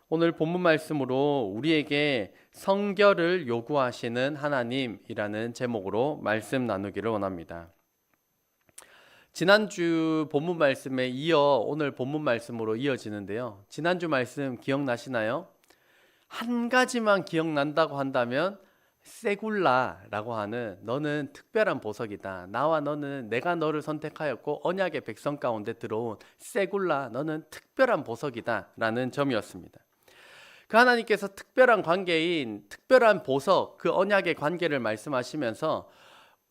오늘 본문 말씀으로 우리에게 성결을 요구하시는 하나님이라는 제목으로 말씀 나누기를 원합니다. 지난주 본문 말씀에 이어 오늘 본문 말씀으로 이어지는데요. 지난주 말씀 기억나시나요? 한 가지만 기억난다고 한다면 세굴라라고 하는 너는 특별한 보석이다. 나와 너는 내가 너를 선택하였고 언약의 백성 가운데 들어온 세굴라 너는 특별한 보석이다 라는 점이었습니다. 그 하나님께서 특별한 관계인 특별한 보석 그 언약의 관계를 말씀하시면서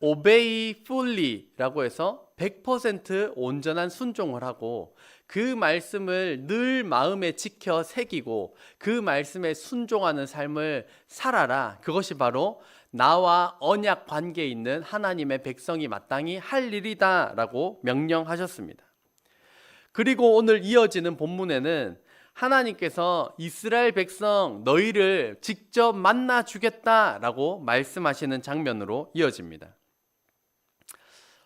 obey fully라고 해서 100% 온전한 순종을 하고 그 말씀을 늘 마음에 지켜 새기고 그 말씀에 순종하는 삶을 살아라. 그것이 바로 나와 언약 관계에 있는 하나님의 백성이 마땅히 할 일이다 라고 명령하셨습니다. 그리고 오늘 이어지는 본문에는 하나님께서 이스라엘 백성 너희를 직접 만나 주겠다라고 말씀하시는 장면으로 이어집니다.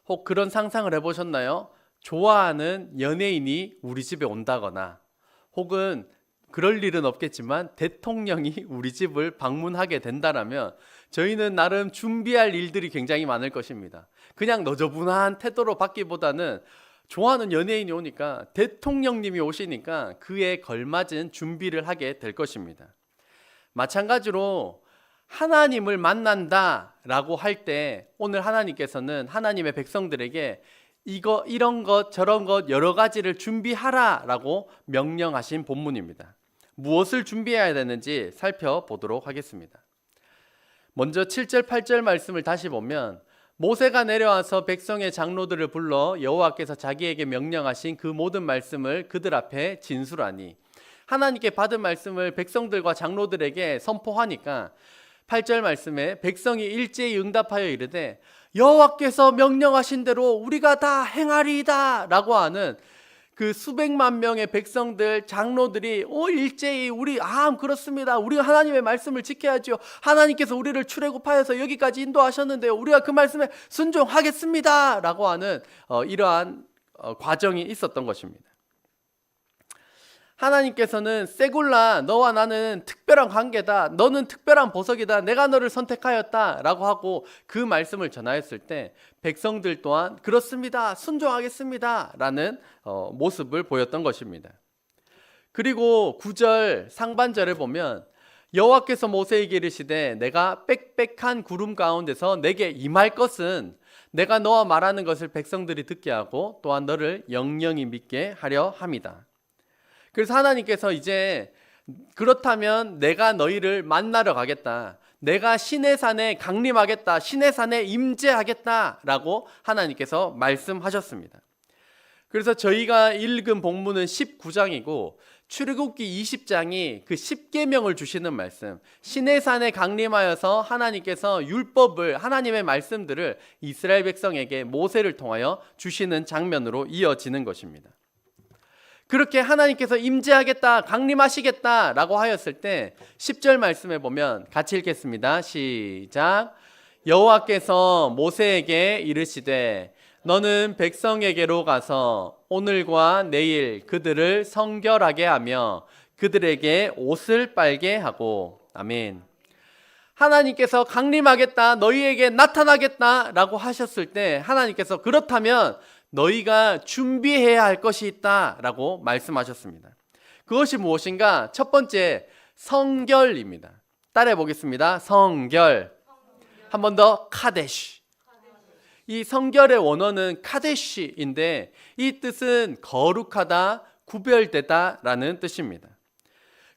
혹 그런 상상을 해보셨나요? 좋아하는 연예인이 우리 집에 온다거나 혹은 그럴 일은 없겠지만 대통령이 우리 집을 방문하게 된다라면 저희는 나름 준비할 일들이 굉장히 많을 것입니다. 그냥 너저분한 태도로 받기보다는 좋아하는 연예인이 오니까 대통령님이 오시니까 그에 걸맞은 준비를 하게 될 것입니다. 마찬가지로 하나님을 만난다라고 할 때 오늘 하나님께서는 하나님의 백성들에게 이런 것 저런 것 여러 가지를 준비하라라고 명령하신 본문입니다. 무엇을 준비해야 되는지 살펴보도록 하겠습니다. 먼저 7절 8절 말씀을 다시 보면 모세가 내려와서 백성의 장로들을 불러 여호와께서 자기에게 명령하신 그 모든 말씀을 그들 앞에 진술하니 하나님께 받은 말씀을 백성들과 장로들에게 선포하니까 8절 말씀에 백성이 일제히 응답하여 이르되 여호와께서 명령하신 대로 우리가 다 행하리이다 라고 하는 그 수백만 명의 백성들 장로들이 일제히 그렇습니다. 우리가 하나님의 말씀을 지켜야죠. 하나님께서 우리를 출애굽하여서 여기까지 인도하셨는데요. 우리가 그 말씀에 순종하겠습니다 라고 하는 이러한 과정이 있었던 것입니다. 하나님께서는 세굴라 너와 나는 특별한 관계다. 너는 특별한 보석이다. 내가 너를 선택하였다 라고 하고 그 말씀을 전하였을 때 백성들 또한 그렇습니다. 순종하겠습니다 라는 모습을 보였던 것입니다. 그리고 9절 상반절에 보면 여호와께서 모세에게 이르시되 내가 빽빽한 구름 가운데서 내게 임할 것은 내가 너와 말하는 것을 백성들이 듣게 하고 또한 너를 영영히 믿게 하려 함이다. 그래서 하나님께서 이제 그렇다면 내가 너희를 만나러 가겠다. 내가 시내산에 강림하겠다. 시내산에 임재하겠다라고 하나님께서 말씀하셨습니다. 그래서 저희가 읽은 본문은 19장이고 출애굽기 20장이 그 10계명을 주시는 말씀, 시내산에 강림하여서 하나님께서 율법을 하나님의 말씀들을 이스라엘 백성에게 모세를 통하여 주시는 장면으로 이어지는 것입니다. 그렇게 하나님께서 임재하겠다, 강림하시겠다 라고 하였을 때 10절 말씀에 보면 같이 읽겠습니다. 시작. 여호와께서 모세에게 이르시되 너는 백성에게로 가서 오늘과 내일 그들을 성결하게 하며 그들에게 옷을 빨게 하고. 아멘. 하나님께서 강림하겠다, 너희에게 나타나겠다 라고 하셨을 때 하나님께서 그렇다면 너희가 준비해야 할 것이 있다 라고 말씀하셨습니다. 그것이 무엇인가? 첫 번째, 성결입니다. 따라해 보겠습니다. 성결. 한 번 더, 카데시. 이 성결의 원어는 카데시인데 이 뜻은 거룩하다, 구별되다 라는 뜻입니다.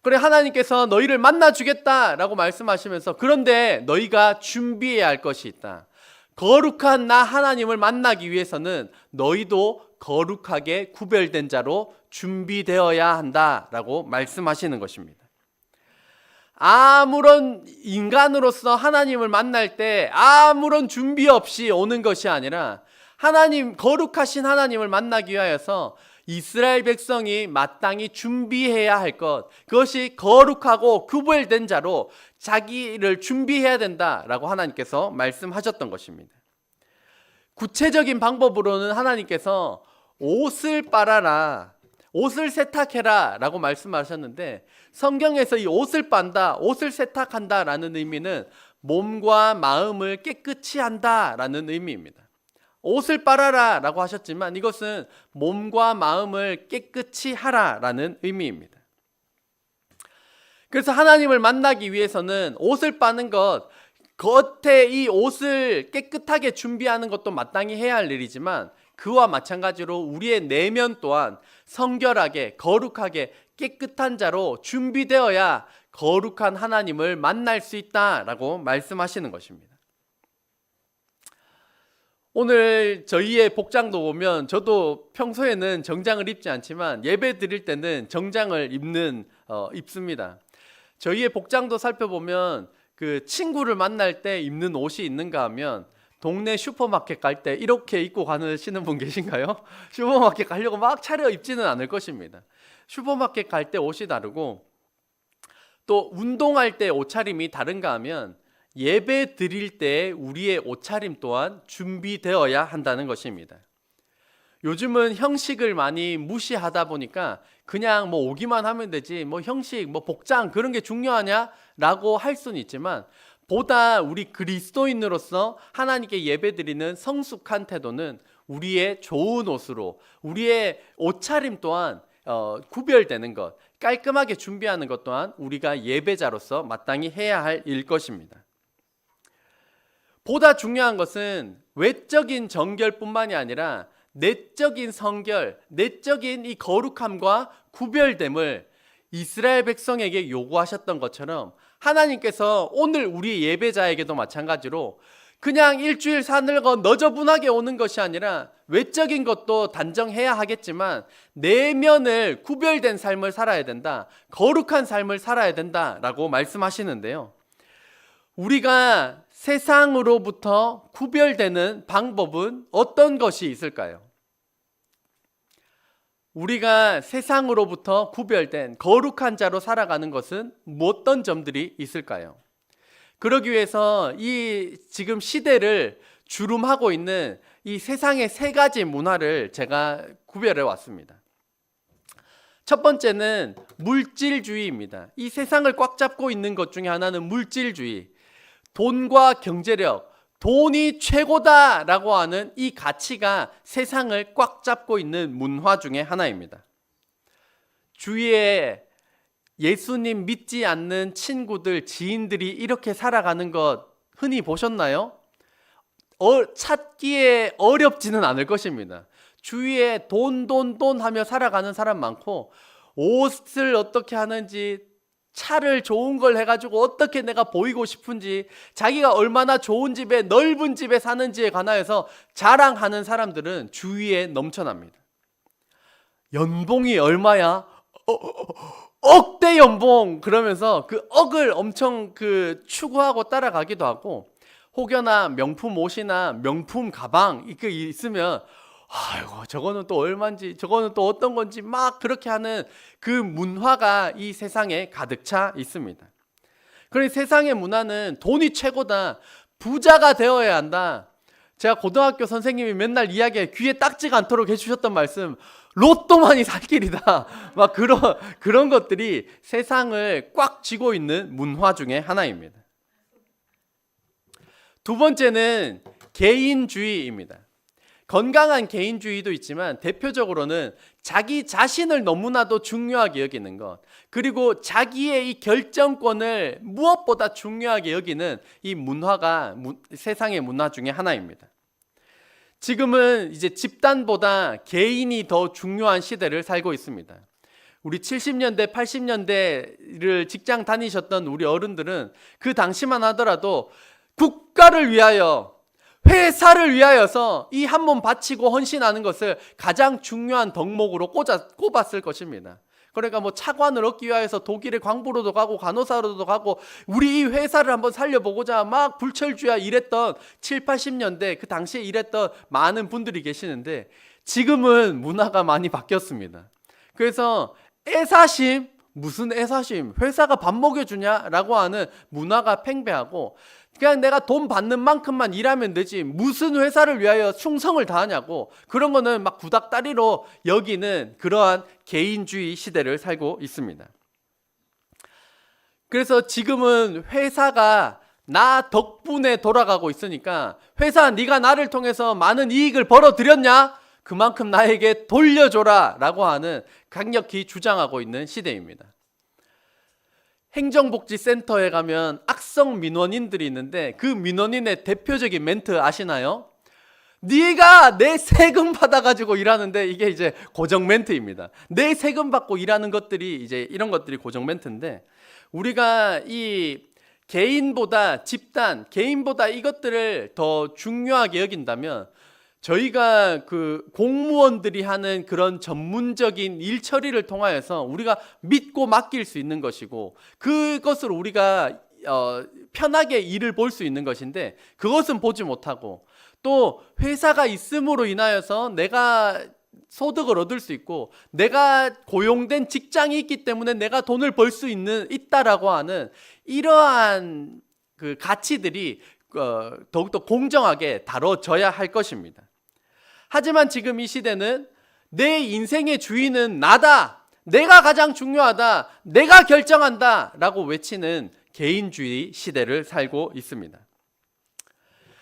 그래 하나님께서 너희를 만나주겠다 라고 말씀하시면서 그런데 너희가 준비해야 할 것이 있다. 거룩한 나 하나님을 만나기 위해서는 너희도 거룩하게 구별된 자로 준비되어야 한다라고 말씀하시는 것입니다. 아무런 인간으로서 하나님을 만날 때 아무런 준비 없이 오는 것이 아니라 거룩하신 하나님을 만나기 위하여서 이스라엘 백성이 마땅히 준비해야 할 것, 그것이 거룩하고 구별된 자로 자기를 준비해야 된다라고 하나님께서 말씀하셨던 것입니다. 구체적인 방법으로는 하나님께서 옷을 빨아라, 옷을 세탁해라 라고 말씀하셨는데, 성경에서 이 옷을 빤다, 옷을 세탁한다 라는 의미는 몸과 마음을 깨끗이 한다 라는 의미입니다. 옷을 빨아라 라고 하셨지만 이것은 몸과 마음을 깨끗이 하라 라는 의미입니다. 그래서 하나님을 만나기 위해서는 옷을 빠는 것, 겉에 이 옷을 깨끗하게 준비하는 것도 마땅히 해야 할 일이지만, 그와 마찬가지로 우리의 내면 또한 성결하게, 거룩하게, 깨끗한 자로 준비되어야 거룩한 하나님을 만날 수 있다라고 말씀하시는 것입니다. 오늘 저희의 복장도 보면, 저도 평소에는 정장을 입지 않지만 예배 드릴 때는 정장을 입습니다. 저희의 복장도 살펴보면 그 친구를 만날 때 입는 옷이 있는가 하면, 동네 슈퍼마켓 갈 때 이렇게 입고 가시는 분 계신가요? 슈퍼마켓 가려고 막 차려 입지는 않을 것입니다. 슈퍼마켓 갈 때 옷이 다르고, 또 운동할 때 옷차림이 다른가 하면 예배 드릴 때 우리의 옷차림 또한 준비되어야 한다는 것입니다. 요즘은 형식을 많이 무시하다 보니까 그냥 뭐 오기만 하면 되지, 뭐 형식, 뭐 복장 그런 게 중요하냐라고 할 수는 있지만, 보다 우리 그리스도인으로서 하나님께 예배드리는 성숙한 태도는 우리의 좋은 옷으로, 우리의 옷차림 또한 구별되는 것, 깔끔하게 준비하는 것 또한 우리가 예배자로서 마땅히 해야 할 일 것입니다. 보다 중요한 것은 외적인 정결뿐만이 아니라 내적인 성결, 내적인 이 거룩함과 구별됨을 이스라엘 백성에게 요구하셨던 것처럼, 하나님께서 오늘 우리 예배자에게도 마찬가지로 그냥 일주일 사늘거 너저분하게 오는 것이 아니라, 외적인 것도 단정해야 하겠지만 내면을 구별된 삶을 살아야 된다, 거룩한 삶을 살아야 된다라고 말씀하시는데요. 우리가 세상으로부터 구별되는 방법은 어떤 것이 있을까요? 우리가 세상으로부터 구별된 거룩한 자로 살아가는 것은 어떤 점들이 있을까요? 그러기 위해서 이 지금 시대를 주름하고 있는 이 세상의 세 가지 문화를 제가 구별해 왔습니다. 첫 번째는 물질주의입니다. 이 세상을 꽉 잡고 있는 것 중에 하나는 물질주의. 돈과 경제력, 돈이 최고다라고 하는 이 가치가 세상을 꽉 잡고 있는 문화 중에 하나입니다. 주위에 예수님 믿지 않는 친구들, 지인들이 이렇게 살아가는 것 흔히 보셨나요? 찾기에 어렵지는 않을 것입니다. 주위에 돈 하며 살아가는 사람 많고, 옷을 어떻게 하는지, 차를 좋은 걸 해가지고 어떻게 내가 보이고 싶은지, 자기가 얼마나 좋은 집에, 넓은 집에 사는지에 관하여서 자랑하는 사람들은 주위에 넘쳐납니다. 연봉이 얼마야? 억대 연봉! 그러면서 그 억을 엄청 추구하고 따라가기도 하고, 혹여나 명품 옷이나 명품 가방 이렇게 있으면 아이고 저거는 또 얼마인지, 저거는 또 어떤 건지 막 그렇게 하는 그 문화가 이 세상에 가득 차 있습니다. 그러니 세상의 문화는 돈이 최고다, 부자가 되어야 한다. 제가 고등학교 선생님이 맨날 이야기해, 귀에 딱지가 않도록 해주셨던 말씀, 로또만이 살 길이다. 막 그런 것들이 세상을 꽉 쥐고 있는 문화 중에 하나입니다. 두 번째는 개인주의입니다. 건강한 개인주의도 있지만 대표적으로는 자기 자신을 너무나도 중요하게 여기는 것, 그리고 자기의 이 결정권을 무엇보다 중요하게 여기는 이 문화가 세상의 문화 중에 하나입니다. 지금은 이제 집단보다 개인이 더 중요한 시대를 살고 있습니다. 우리 70년대, 80년대를 직장 다니셨던 우리 어른들은 그 당시만 하더라도 국가를 위하여, 회사를 위하여서 이 한 몸 바치고 헌신하는 것을 가장 중요한 덕목으로 꼽았을 것입니다. 그러니까 뭐 차관을 얻기 위해서 독일의 광부로도 가고 간호사로도 가고, 우리 이 회사를 한번 살려보고자 막 불철주야 일했던 7, 80년대 그 당시에 일했던 많은 분들이 계시는데, 지금은 문화가 많이 바뀌었습니다. 그래서 애사심, 무슨 애사심, 회사가 밥 먹여주냐라고 하는 문화가 팽배하고, 그냥 내가 돈 받는 만큼만 일하면 되지 무슨 회사를 위하여 충성을 다하냐고, 그런 거는 막 구닥다리로 여기는 그러한 개인주의 시대를 살고 있습니다. 그래서 지금은 회사가 나 덕분에 돌아가고 있으니까, 회사 네가 나를 통해서 많은 이익을 벌어들였냐? 그만큼 나에게 돌려줘라 라고 하는 강력히 주장하고 있는 시대입니다. 행정복지센터에 가면 악성 민원인들이 있는데, 그 민원인의 대표적인 멘트 아시나요? 네가 내 세금 받아가지고 일하는데, 이게 이제 고정 멘트입니다. 내 세금 받고 일하는 것들이 이제 이런 것들이 고정 멘트인데, 우리가 이 개인보다 집단, 개인보다 이것들을 더 중요하게 여긴다면, 저희가 그 공무원들이 하는 그런 전문적인 일 처리를 통하여서 우리가 믿고 맡길 수 있는 것이고, 그것을 우리가 편하게 일을 볼 수 있는 것인데, 그것은 보지 못하고, 또 회사가 있음으로 인하여서 내가 소득을 얻을 수 있고, 내가 고용된 직장이 있기 때문에 내가 돈을 벌 수 있다라고 하는 이러한 그 가치들이 더욱더 공정하게 다뤄져야 할 것입니다. 하지만 지금 이 시대는 내 인생의 주인은 나다, 내가 가장 중요하다, 내가 결정한다 라고 외치는 개인주의 시대를 살고 있습니다.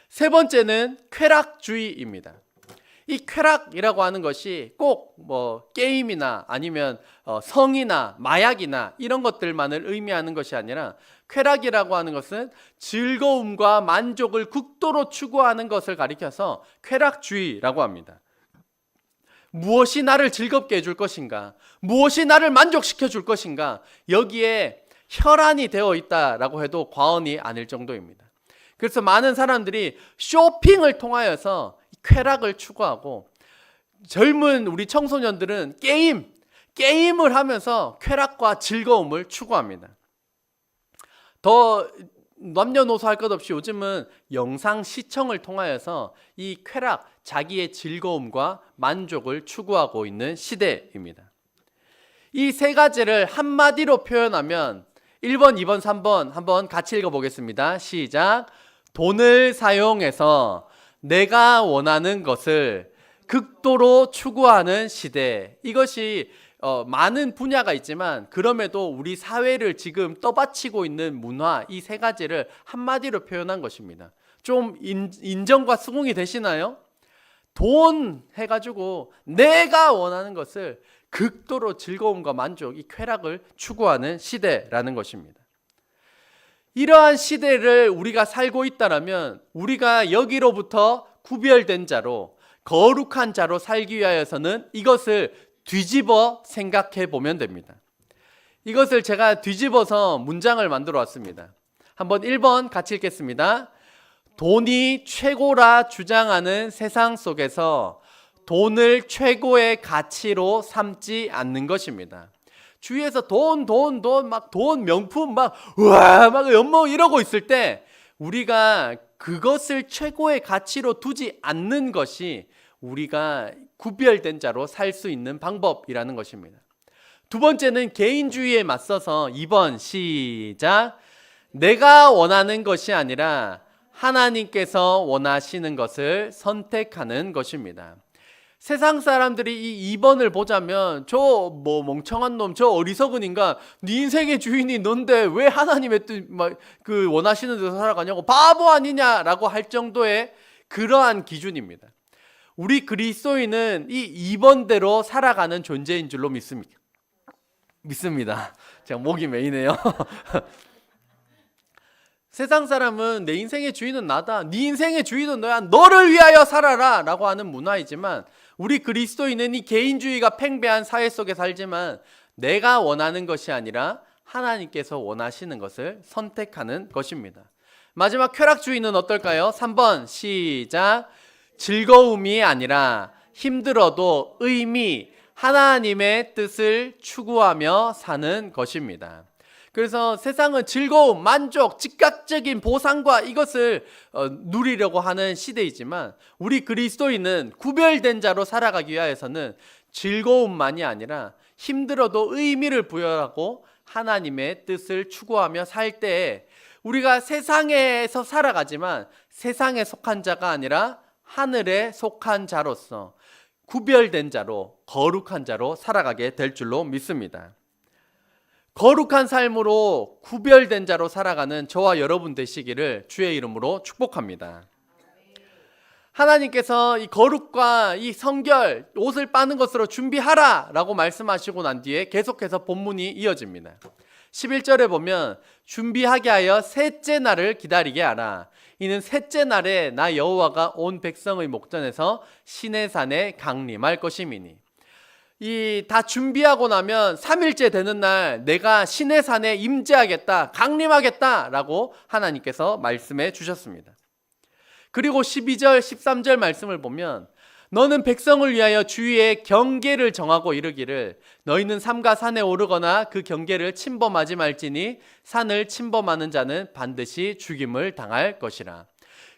세 번째는 쾌락주의입니다. 이 쾌락이라고 하는 것이 꼭 뭐 게임이나 아니면 성이나 마약이나 이런 것들만을 의미하는 것이 아니라, 쾌락이라고 하는 것은 즐거움과 만족을 극도로 추구하는 것을 가리켜서 쾌락주의라고 합니다. 무엇이 나를 즐겁게 해줄 것인가, 무엇이 나를 만족시켜 줄 것인가, 여기에 혈안이 되어 있다라고 해도 과언이 아닐 정도입니다. 그래서 많은 사람들이 쇼핑을 통하여서 쾌락을 추구하고, 젊은 우리 청소년들은 게임을 하면서 쾌락과 즐거움을 추구합니다. 더 남녀노소 할 것 없이 요즘은 영상 시청을 통하여서 이 쾌락, 자기의 즐거움과 만족을 추구하고 있는 시대입니다. 이 세 가지를 한마디로 표현하면 1번, 2번, 3번 한번 같이 읽어보겠습니다. 시작. 돈을 사용해서 내가 원하는 것을 극도로 추구하는 시대. 이것이 많은 분야가 있지만, 그럼에도 우리 사회를 지금 떠받치고 있는 문화, 이 세 가지를 한마디로 표현한 것입니다. 좀 인정과 수긍이 되시나요? 돈 해가지고 내가 원하는 것을 극도로 즐거움과 만족, 이 쾌락을 추구하는 시대라는 것입니다. 이러한 시대를 우리가 살고 있다면, 우리가 여기로부터 구별된 자로, 거룩한 자로 살기 위하여서는 이것을 뒤집어 생각해 보면 됩니다. 이것을 제가 뒤집어서 문장을 만들어 왔습니다. 한번 1번 같이 읽겠습니다. 돈이 최고라 주장하는 세상 속에서 돈을 최고의 가치로 삼지 않는 것입니다. 주위에서 돈, 막 돈, 명품, 막 연봉 이러고 있을 때, 우리가 그것을 최고의 가치로 두지 않는 것이 우리가 구별된 자로 살 수 있는 방법이라는 것입니다. 두 번째는 개인주의에 맞서서 2번 시작. 내가 원하는 것이 아니라 하나님께서 원하시는 것을 선택하는 것입니다. 세상 사람들이 이 2번을 보자면, 저 뭐 멍청한 놈, 저 어리석은 인간, 네 인생의 주인이 넌데 왜 하나님의 뜻, 그 원하시는 대로 살아가냐고, 바보 아니냐라고 할 정도의 그러한 기준입니다. 우리 그리스도인은 이 2번대로 살아가는 존재인 줄로 믿습니다. 제가 목이 메이네요. 세상 사람은 내 인생의 주인은 나다, 네 인생의 주인은 너야, 너를 위하여 살아라 라고 하는 문화이지만, 우리 그리스도인은 이 개인주의가 팽배한 사회 속에 살지만, 내가 원하는 것이 아니라 하나님께서 원하시는 것을 선택하는 것입니다. 마지막 쾌락주의는 어떨까요? 3번 시작. 즐거움이 아니라 힘들어도 의미, 하나님의 뜻을 추구하며 사는 것입니다. 그래서 세상은 즐거움, 만족, 즉각적인 보상과 이것을 누리려고 하는 시대이지만, 우리 그리스도인은 구별된 자로 살아가기 위하여서는 즐거움만이 아니라 힘들어도 의미를 부여하고 하나님의 뜻을 추구하며 살 때 우리가 세상에서 살아가지만 세상에 속한 자가 아니라 하늘에 속한 자로서 구별된 자로 거룩한 자로 살아가게 될 줄로 믿습니다. 거룩한 삶으로 구별된 자로 살아가는 저와 여러분 되시기를 주의 이름으로 축복합니다. 하나님께서 이 거룩과 이 성결, 옷을 빠는 것으로 준비하라 라고 말씀하시고 난 뒤에 계속해서 본문이 이어집니다. 11절에 보면 준비하게 하여 셋째 날을 기다리게 하라. 이는 셋째 날에 나 여호와가 온 백성의 목전에서 시내산에 강림할 것임이니. 이 다 준비하고 나면 3일째 되는 날 내가 시내산에 임재하겠다, 강림하겠다 라고 하나님께서 말씀해 주셨습니다. 그리고 12절, 13절 말씀을 보면 너는 백성을 위하여 주위에 경계를 정하고 이르기를 너희는 삼가 산에 오르거나 그 경계를 침범하지 말지니 산을 침범하는 자는 반드시 죽임을 당할 것이라.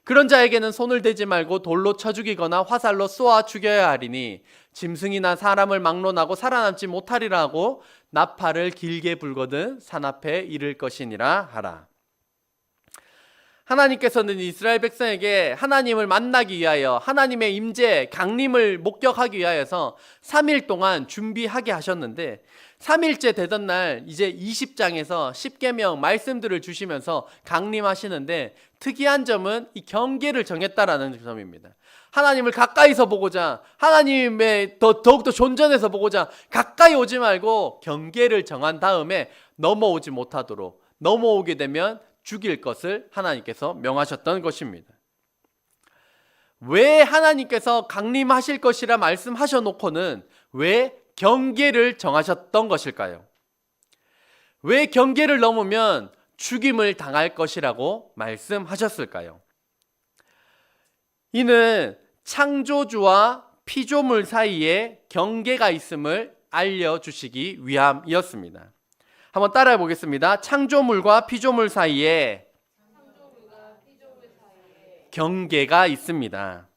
그런 자에게는 손을 대지 말고 돌로 쳐 죽이거나 화살로 쏘아 죽여야 하리니 짐승이나 사람을 막론하고 살아남지 못하리라 하고 나팔을 길게 불거든 산 앞에 이를 것이니라 하라. 하나님께서는 이스라엘 백성에게 하나님을 만나기 위하여 하나님의 임재, 강림을 목격하기 위하여서 3일 동안 준비하게 하셨는데 3일째 되던 날 이제 20장에서 10계명 말씀들을 주시면서 강림하시는데 특이한 점은 이 경계를 정했다라는 점입니다. 하나님을 가까이서 보고자, 하나님의 더욱더 존전해서 보고자 가까이 오지 말고 경계를 정한 다음에 넘어오지 못하도록, 넘어오게 되면 죽일 것을 하나님께서 명하셨던 것입니다. 왜 하나님께서 강림하실 것이라 말씀하셔 놓고는 왜 경계를 정하셨던 것일까요? 왜 경계를 넘으면 죽임을 당할 것이라고 말씀하셨을까요? 이는 창조주와 피조물 사이에 경계가 있음을 알려주시기 위함이었습니다. 한번 따라해 보겠습니다. 창조물과 피조물 사이에 경계가 있습니다.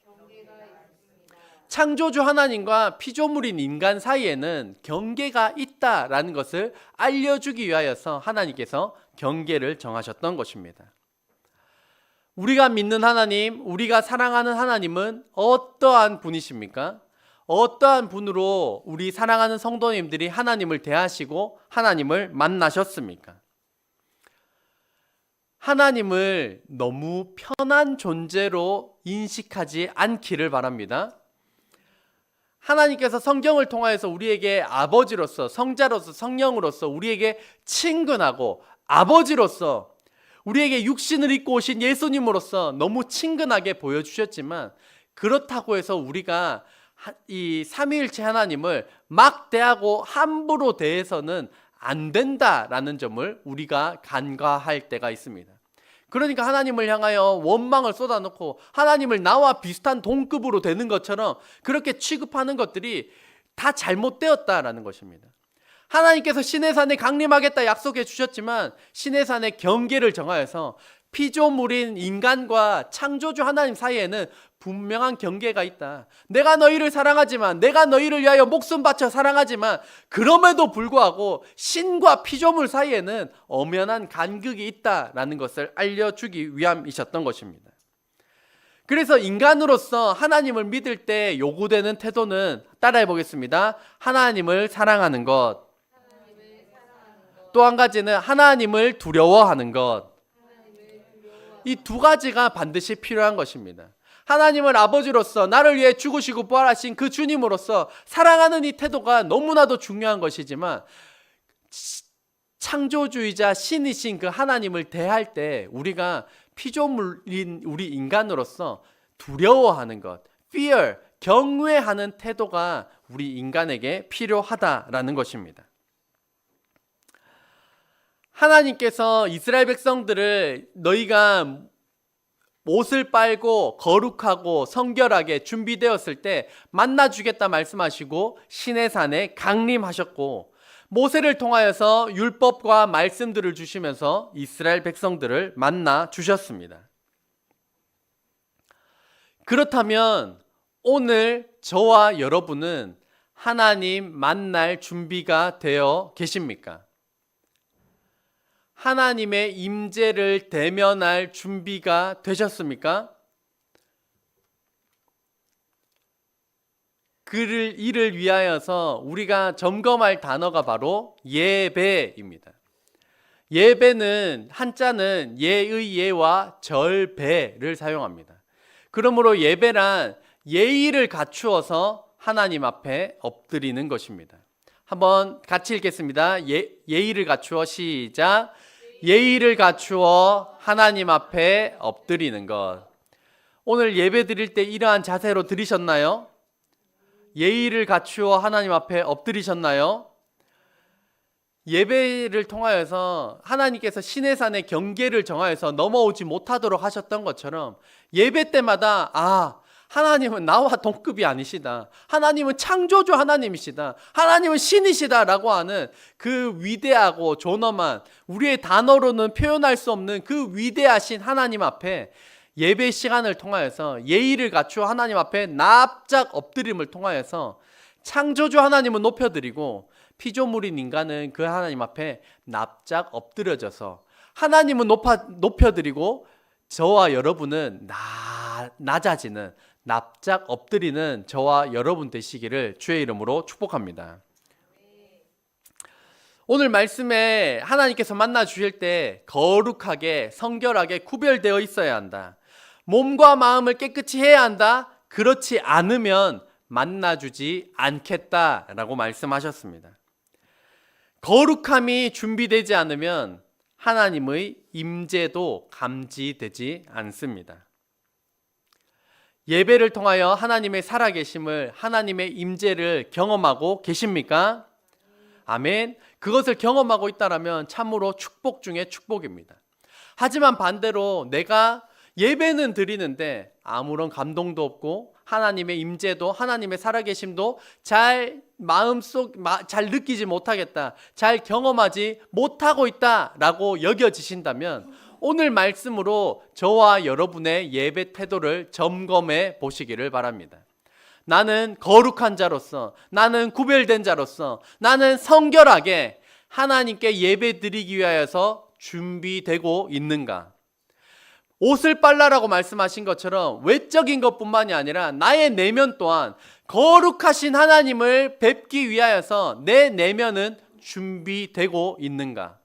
창조주 하나님과 피조물인 인간 사이에는 경계가 있다라는 것을 알려주기 위하여서 하나님께서 경계를 정하셨던 것입니다. 우리가 믿는 하나님, 우리가 사랑하는 하나님은 어떠한 분이십니까? 어떠한 분으로 우리 사랑하는 성도님들이 하나님을 대하시고 하나님을 만나셨습니까? 하나님을 너무 편한 존재로 인식하지 않기를 바랍니다. 하나님께서 성경을 통하여서 우리에게 아버지로서, 성자로서, 성령으로서 우리에게 친근하고 아버지로서 우리에게 육신을 입고 오신 예수님으로서 너무 친근하게 보여주셨지만 그렇다고 해서 우리가 이 삼위일체 하나님을 막 대하고 함부로 대해서는 안 된다라는 점을 우리가 간과할 때가 있습니다. 그러니까 하나님을 향하여 원망을 쏟아놓고 하나님을 나와 비슷한 동급으로 되는 것처럼 그렇게 취급하는 것들이 다 잘못되었다라는 것입니다. 하나님께서 시내산에 강림하겠다 약속해 주셨지만 시내산의 경계를 정하여서 피조물인 인간과 창조주 하나님 사이에는 분명한 경계가 있다. 내가 너희를 사랑하지만, 내가 너희를 위하여 목숨 바쳐 사랑하지만 그럼에도 불구하고 신과 피조물 사이에는 엄연한 간극이 있다라는 것을 알려주기 위함이셨던 것입니다. 그래서 인간으로서 하나님을 믿을 때 요구되는 태도는 따라해 보겠습니다. 하나님을 사랑하는 것. 또 한 가지는 하나님을 두려워하는 것. 이 두 가지가 반드시 필요한 것입니다. 하나님을 아버지로서 나를 위해 죽으시고 부활하신 그 주님으로서 사랑하는 이 태도가 너무나도 중요한 것이지만 창조주이자 신이신 그 하나님을 대할 때 우리가 피조물인 우리 인간으로서 두려워하는 것, fear, 경외하는 태도가 우리 인간에게 필요하다라는 것입니다. 하나님께서 이스라엘 백성들을 너희가 옷을 빨고 거룩하고 성결하게 준비되었을 때 만나주겠다 말씀하시고 시내산에 강림하셨고 모세를 통하여서 율법과 말씀들을 주시면서 이스라엘 백성들을 만나 주셨습니다. 그렇다면 오늘 저와 여러분은 하나님 만날 준비가 되어 계십니까? 하나님의 임재를 대면할 준비가 되셨습니까? 이를 위하여서 우리가 점검할 단어가 바로 예배입니다. 예배는 한자는 예의 예와 절배를 사용합니다. 그러므로 예배란 예의를 갖추어서 하나님 앞에 엎드리는 것입니다. 한번 같이 읽겠습니다. 예의를 갖추어 시작. 예의를 갖추어 하나님 앞에 엎드리는 것. 오늘 예배 드릴 때 이러한 자세로 드리셨나요? 예의를 갖추어 하나님 앞에 엎드리셨나요? 예배를 통하여서 하나님께서 시내산의 경계를 정하여서 넘어오지 못하도록 하셨던 것처럼 예배 때마다 하나님은 나와 동급이 아니시다. 하나님은 창조주 하나님이시다. 하나님은 신이시다 라고 하는 그 위대하고 존엄한, 우리의 단어로는 표현할 수 없는 그 위대하신 하나님 앞에 예배 시간을 통하여서 예의를 갖추어 하나님 앞에 납작 엎드림을 통하여서 창조주 하나님은 높여드리고 피조물인 인간은 그 하나님 앞에 납작 엎드려져서 하나님은 높여드리고 저와 여러분은 낮아지는, 납작 엎드리는 저와 여러분 되시기를 주의 이름으로 축복합니다. 오늘 말씀에 하나님께서 만나 주실 때 거룩하게 성결하게 구별되어 있어야 한다. 몸과 마음을 깨끗이 해야 한다. 그렇지 않으면 만나주지 않겠다라고 말씀하셨습니다. 거룩함이 준비되지 않으면 하나님의 임재도 감지되지 않습니다. 예배를 통하여 하나님의 살아계심을, 하나님의 임재를 경험하고 계십니까? 아멘. 그것을 경험하고 있다면 참으로 축복 중에 축복입니다. 하지만 반대로 내가 예배는 드리는데 아무런 감동도 없고 하나님의 임재도 하나님의 살아계심도 잘 느끼지 못하겠다, 잘 경험하지 못하고 있다라고 여겨지신다면 오늘 말씀으로 저와 여러분의 예배 태도를 점검해 보시기를 바랍니다. 나는 거룩한 자로서, 나는 구별된 자로서, 나는 성결하게 하나님께 예배 드리기 위하여서 준비되고 있는가? 옷을 빨라라고 말씀하신 것처럼 외적인 것뿐만이 아니라 나의 내면 또한 거룩하신 하나님을 뵙기 위하여서 내 내면은 준비되고 있는가?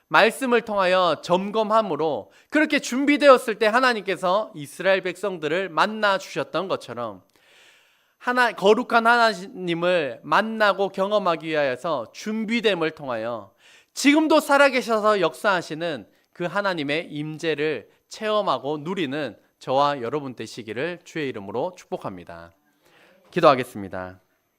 말씀을 통하여 점검함으로 그렇게 준비되었을 때 하나님께서 이스라엘 백성들을 만나 주셨던 것처럼 거룩한 하나님을 만나고 경험하기 위하여서 준비됨을 통하여 지금도 살아계셔서 역사하시는 그 하나님의 임재를 체험하고 누리는 저와 여러분 되시기를 주의 이름으로 축복합니다. 기도하겠습니다.